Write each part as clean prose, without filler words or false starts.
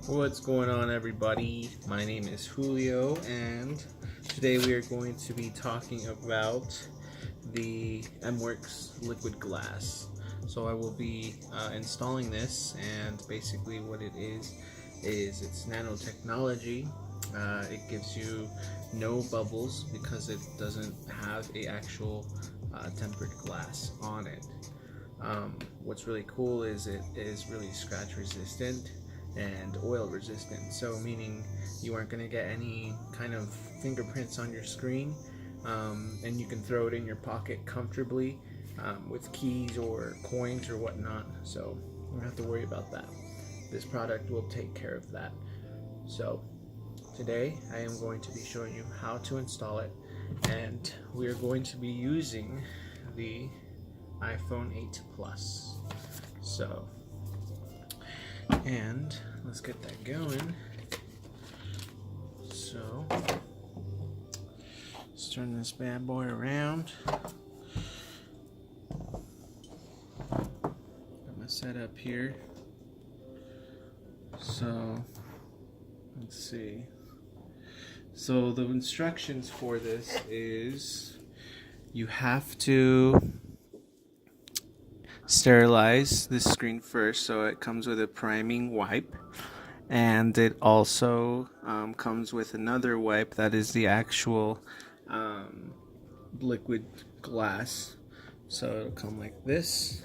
What's going on, everybody? My name is Julio, and today we are going to be talking about the Mworks liquid glass. So I will be installing this, and basically what it is it's nanotechnology. It gives you no bubbles because it doesn't have a actual tempered glass on it. What's really cool is it is really scratch resistant and oil resistant, so meaning you aren't going to get any kind of fingerprints on your screen, and you can throw it in your pocket comfortably with keys or coins or whatnot, so you don't have to worry about that. This product will take care of that. So today I am going to be showing you how to install it, and we are going to be using the iPhone 8 Plus. So, and let's get that going. So, let's turn this bad boy around. Got my setup here. So, let's see. So the instructions for this is you have to sterilize this screen first, so it comes with a priming wipe, and it also comes with another wipe that is the actual liquid glass. So it'll come like this,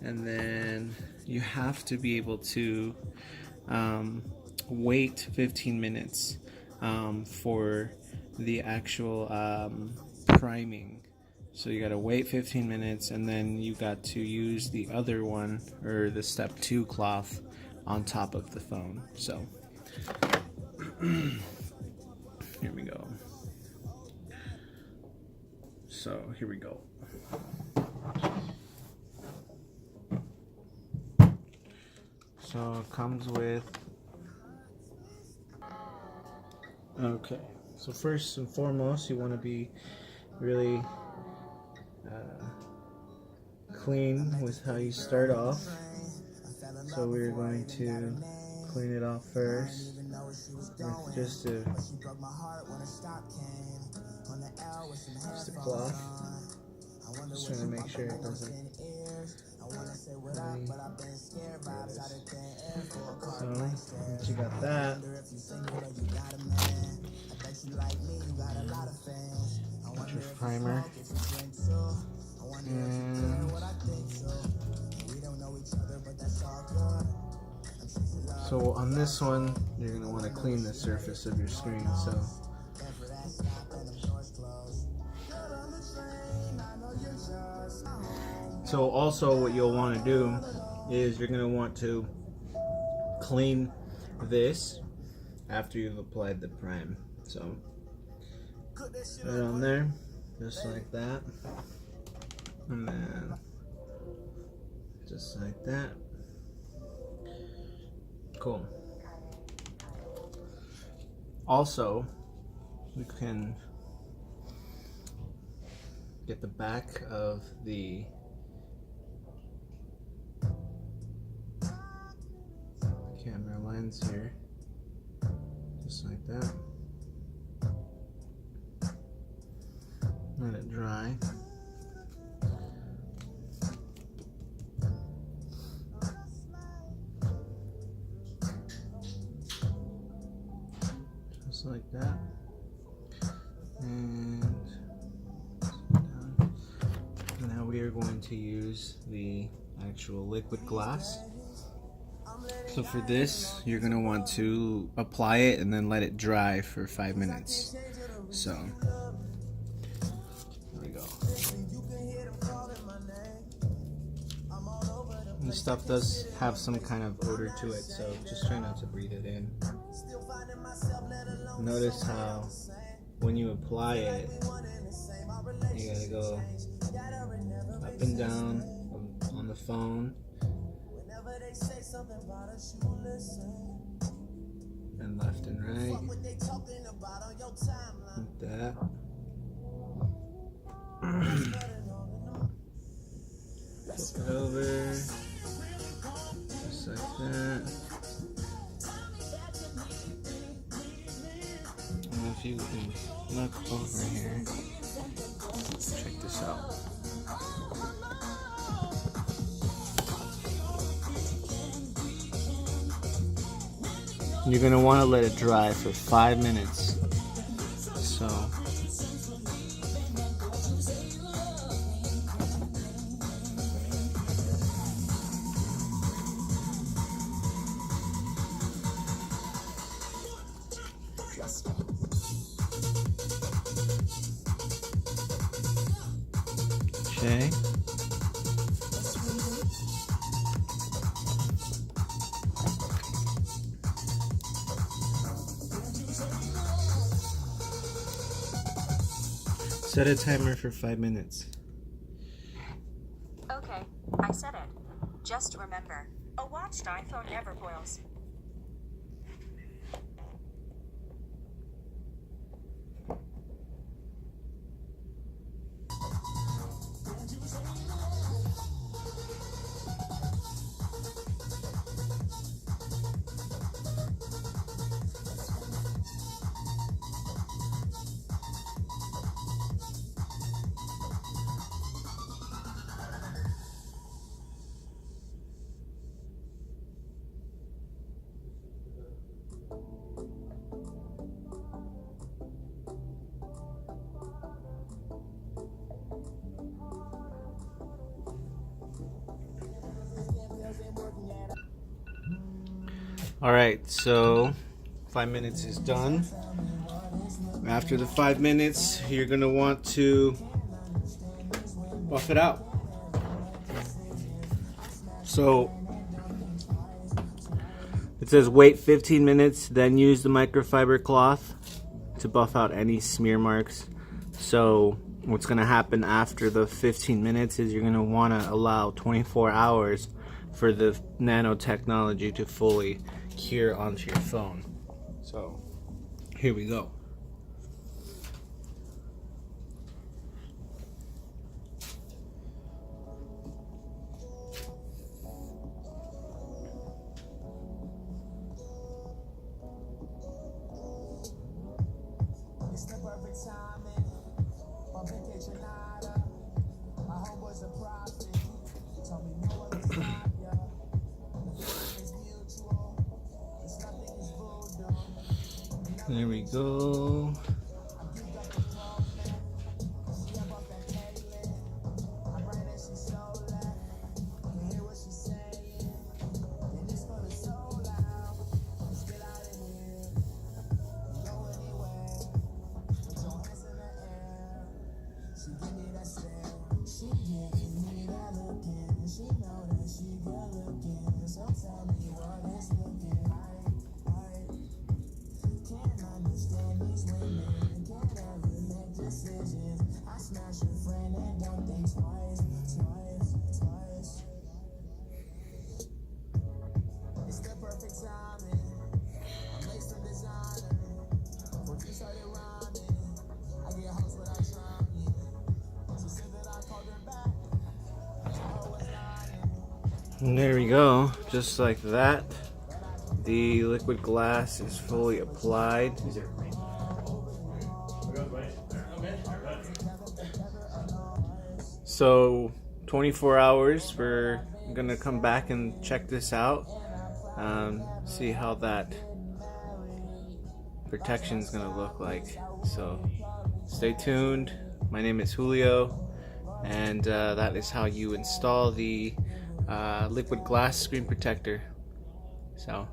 and then you have to be able to wait 15 minutes for the actual priming. So you gotta wait 15 minutes, and then you got to use the other one, or the step 2 cloth, on top of the phone. So here we go. So here we go. So it comes with, okay, so first and foremost you want to be really clean with how you start off. So we're going to clean it off first with just a cloth. Just trying to make sure it doesn't. So once you got that, get your primer. And so on this one, you're going to want to clean the surface of your screen. So also what you'll want to do is you're going to want to clean this after you've applied the prime. So right on there, just like that. And then just like that. Cool. Also, we can get the back of the camera lens here, just like that. Let it dry. Just like that. And now we are going to use the actual liquid glass. So for this, you're going to want to apply it and then let it dry for 5 minutes. So there we go. This stuff does have some kind of odor to it, so just try not to breathe it in. Notice how when you apply it, you gotta go up and down on the phone, and left and right, like that. Flip it over, just like that. if you can look over here, check this out. You're gonna want to let it dry for 5 minutes. So okay. Set a timer for 5 minutes. Okay, I set it. Just remember, a watched iPhone never boils. Alright, so 5 minutes is done. After the 5 minutes, you're going to want to buff it out. So it says wait 15 minutes, then use the microfiber cloth to buff out any smear marks. So what's going to happen after the 15 minutes is you're going to want to allow 24 hours for the nanotechnology to fully cure onto your phone. So here we go. It's the perfect timing. My vacation nada. My homeboy's a prophet. Told me no one can stop ya. The feeling is mutual. It's nothing is voodoo. There we go. And there we go, just like that. The liquid glass is fully applied. So 24 hours, we're gonna come back and check this out. See how that protection is gonna look like. So stay tuned. My name is Julio, and that is how you install the liquid glass screen protector. So